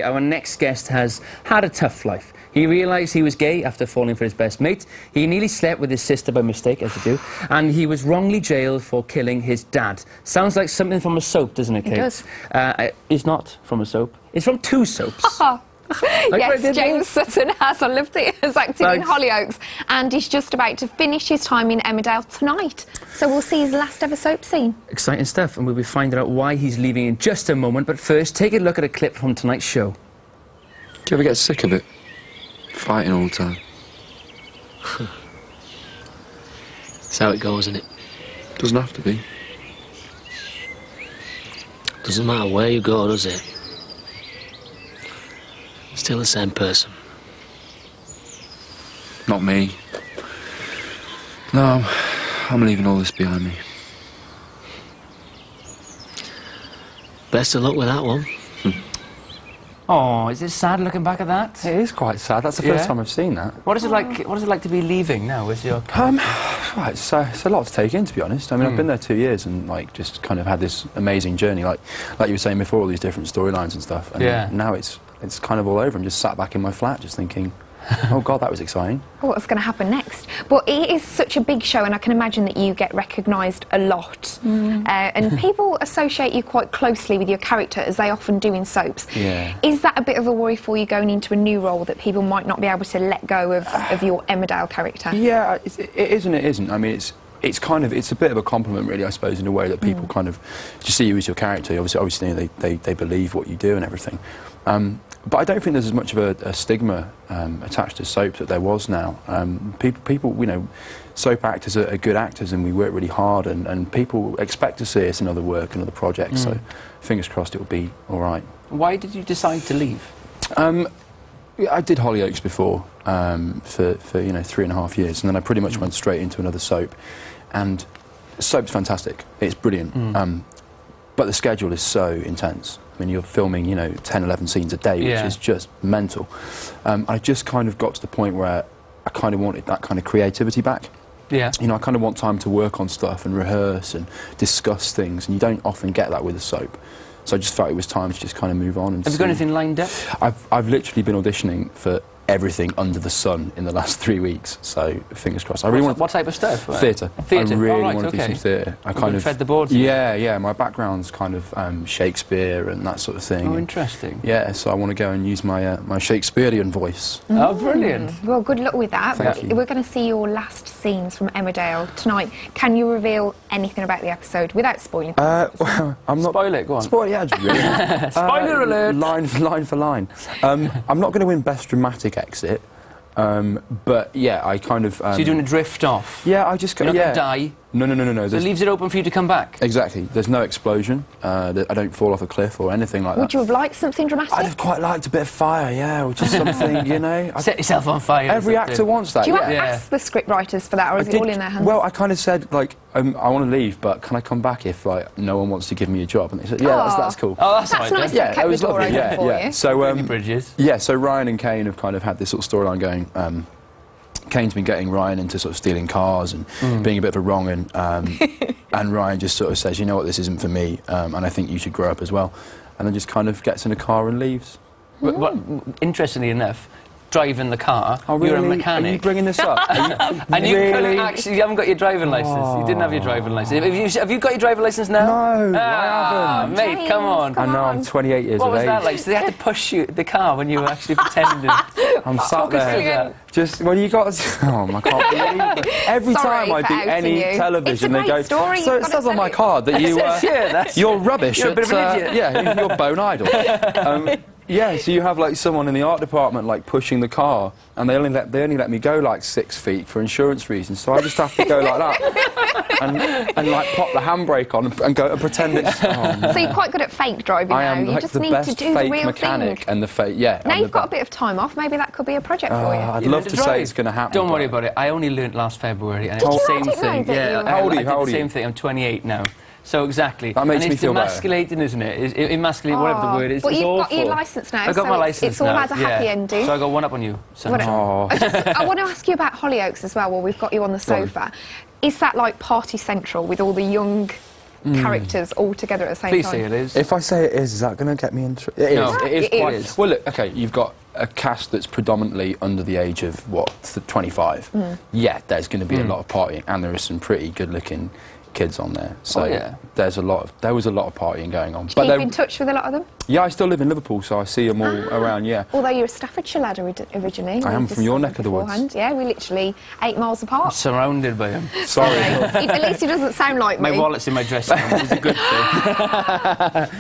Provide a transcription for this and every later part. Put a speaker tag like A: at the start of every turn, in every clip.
A: Our next guest has had a tough life. He realised he was gay after falling for his best mate. He nearly slept with his sister by mistake, as you do. And he was wrongly jailed for killing his dad. Sounds like something from a soap, doesn't it, Kate?
B: It does.
A: It's not from a soap. It's from two soaps.
B: Yes, James Sutton has. I loved it. He's acting in Hollyoaks, and he's just about to finish his time in Emmerdale tonight. So we'll see his last ever soap scene.
A: Exciting stuff, and we'll be finding out why he's leaving in just a moment. But first, take a look at a clip from tonight's show.
C: Do you ever get sick of it? Fighting all the time.
D: That's how it goes, isn't it?
C: Doesn't have to be.
D: Doesn't matter where you go, does it? Still the same person.
C: Not me. No, I'm leaving all this behind me.
D: Best of luck with that one.
A: Oh, is it sad looking back at that?
C: It is quite sad. That's the first time I've seen that.
A: What is it like? What is it like to be leaving now? With your
C: Right, it's a lot to take in, to be honest. I mean, I've been there 2 years and like just kind of had this amazing journey, like you were saying before, all these different storylines and stuff. And now it's kind of all over. I'm just sat back in my flat, just thinking, oh God, that was exciting.
B: What's going to happen next? But it is such a big show, and I can imagine that you get recognised a lot. And people associate you quite closely with your character, as they often do in soaps.
C: Yeah.
B: Is that a bit of a worry for you going into a new role, that people might not be able to let go of your Emmerdale character?
C: Yeah, it is and it isn't. I mean, it's a bit of a compliment, really, I suppose, in a way that people kind of just see you as your character. Obviously they believe what you do and everything. But I don't think there's as much of a stigma attached to soap that there was now. People, you know, soap actors are good actors, and we work really hard, and people expect to see us in other work and other projects. So, fingers crossed, it will be all right.
A: Why did you decide to leave?
C: I did Hollyoaks before for you know 3.5 years, and then I pretty much went straight into another soap. And soap's fantastic; it's brilliant. But the schedule is so intense. I mean, you're filming, you know, 10, 11 scenes a day, which is just mental. I just kind of got to the point where I kind of wanted that kind of creativity back.
A: Yeah.
C: You know, I kind of want time to work on stuff and rehearse and discuss things, and you don't often get that with a soap. So I just felt it was time to just kind of move on. And
A: Have you got anything lined up?
C: I've literally been auditioning for everything under the sun in the last 3 weeks, so fingers crossed. I really want.
A: What type of stuff?
C: Theatre.
A: Theatre.
C: I really want to do some theatre. I kind of
A: tread the boards.
C: Yeah. My background's kind of Shakespeare and that sort of thing.
A: Oh, interesting.
C: Yeah, so I want to go and use my my Shakespearean voice.
A: Oh, brilliant.
B: Well, good luck with that.
C: Thank you.
B: We're going to see your last scenes from Emmerdale tonight. Can you reveal anything about the episode without spoiling?
C: Well, I'm not.
A: Spoil it. Go on.
C: Spoil it, yeah, really.
A: Spoiler alert.
C: Line for line. I'm not going to win Best Dramatic Exit. But yeah, I kind of.
A: So you're doing a drift off?
C: Yeah, I just.
A: You're not going to die?
C: No.
A: So it leaves it open for you to come back?
C: Exactly. There's no explosion. I don't fall off a cliff or anything like that.
B: Would you have liked something dramatic?
C: I'd have quite liked a bit of fire, yeah, or just something, you know.
A: Set yourself on fire.
C: Every actor wants that.
B: Do you ask the script writers for that, or is it all in their hands?
C: Well, I kind of said, like, I want to leave, but can I come back if, like, no one wants to give me a job? And they said, yeah, that's cool.
A: Oh, that's
B: nice.
A: right.
B: Yeah, it was lovely.
C: Yeah. So,
A: Bridges.
C: Yeah, so Ryan and Kane have kind of had this sort of storyline going. Kane's been getting Ryan into sort of stealing cars and being a bit of a wrong, and Ryan just sort of says, you know what, this isn't for me, and I think you should grow up as well, and then just kind of gets in a car and leaves.
A: But interestingly enough, driving the car,
C: oh, really?
A: You're a mechanic.
C: Are you bringing this up?
A: And you couldn't actually, you haven't got your driving licence. You didn't have your driving licence. Have you got your driving licence now?
C: No, I haven't.
A: Mate,
B: James,
A: come on.
C: I know, I'm 28 years of age.
A: What was that like? So they had to push you the car when you were actually pretending.
C: I'm sat there. Just when you got, I can't believe it. Every time I do any television, they go.
B: Story,
C: so it says on my card that you're rubbish.
A: You're a bit of an idiot.
C: Yeah, you're bone idle. Yeah, so you have like someone in the art department like pushing the car, and they only let me go like 6 feet for insurance reasons. So I just have to go like that and like pop the handbrake on and go and pretend it's.
B: So you're quite good at fake driving now.
C: I am
B: you
C: like
B: just
C: the
B: need
C: best
B: to do
C: fake
B: the real
C: mechanic
B: thing.
C: and the fake. Yeah.
B: Now you've got a bit of time off. Maybe that could be a project for you.
C: I'd love to say it's going to happen.
A: Don't worry about it. I only learnt last February, and it's
B: Did
A: the
B: you
A: same thing.
B: Yeah.
C: How old are you?
A: I did the same thing. I'm 28 now. So exactly.
C: That makes me feel better.
A: It's emasculating, isn't it? It's emasculating, whatever the word is.
B: But
A: it's
B: you've
A: awful.
B: got your licence now.
A: I've got my licence
B: it's all
A: now.
B: had a happy ending.
A: So I got one up on you.
B: I want to ask you about Hollyoaks as well. Well, we've got you on the sofa. Is that like party central with all the young characters all together at the same
A: Please
B: time.
A: say it is.
C: If I say it is that going to get me into it? It is.
A: No,
C: It is
B: it
C: quite.
B: is.
C: Well, look, okay, you've got a cast that's predominantly under the age of, what, 25. Yeah, there's going to be a lot of partying, and there are some pretty good-looking kids on there. So there was a lot of partying going on.
B: Do you keep in touch with a lot of them?
C: Yeah, I still live in Liverpool, so I see them all around, yeah.
B: Although you're a Staffordshire lad originally.
C: I am from your neck of the woods.
B: Beforehand. Yeah, we're literally 8 miles apart.
A: Surrounded by him.
C: Sorry.
B: At least he doesn't sound like me.
A: My wallet's in my dressing room, which is a good thing.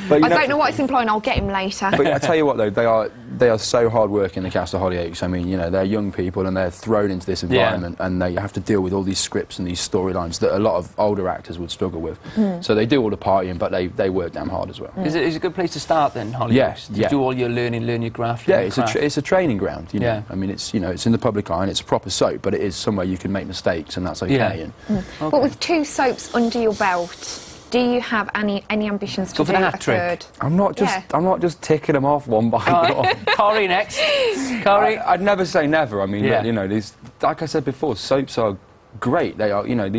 C: But
B: I don't know what it's implying. I'll get him later.
C: But I tell you what, though, they are so hard working, the cast of Hollyoaks. I mean, you know, they're young people and they're thrown into this environment, and they have to deal with all these scripts and these storylines that a lot of older actors would struggle with. So they do all the partying, but they work damn hard as well.
A: Is it a good place to start then, Hollyoaks?
C: Yes.
A: You do all your learn your craft.
C: Yeah, it's a training ground. You know?
A: Yeah.
C: I mean, it's in the public eye and it's a proper soap, but it is somewhere you can make mistakes, and that's okay.
A: Yeah.
C: And
B: But with 2 soaps under your belt, do you have any ambitions to
A: Go for
B: do
A: the
B: a
A: hat trick.
B: third?
C: I'm not just ticking them off one by one.
A: Corrie next. Corrie.
C: I'd never say never. I mean,
A: Yeah.
C: you know, these, like I said before, soaps are great. They are, you know,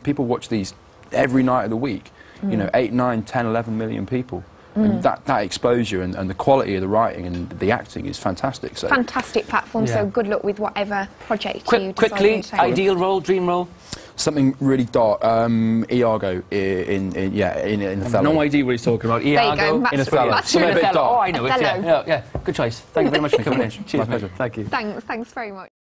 C: people watch these every night of the week. You know, 8, 9, 10, 11 million people. And that exposure and the quality of the writing and the acting is fantastic. So
B: Fantastic platform, so good luck with whatever project you decide
A: Quickly,
B: to take.
A: ideal role, dream role?
C: something really dark. Iago in Othello.
A: No idea what he's talking about.
B: There you go,
A: Iago
B: Matt's
C: in Othello.
B: Matt's
C: Something a bit
A: Othello.
C: dark.
A: Oh, I know it.
B: Othello.
A: Yeah, good choice. Thank you very much for coming in. Cheers,
C: My
A: mate.
C: pleasure.
A: Thank you.
B: Thanks very much.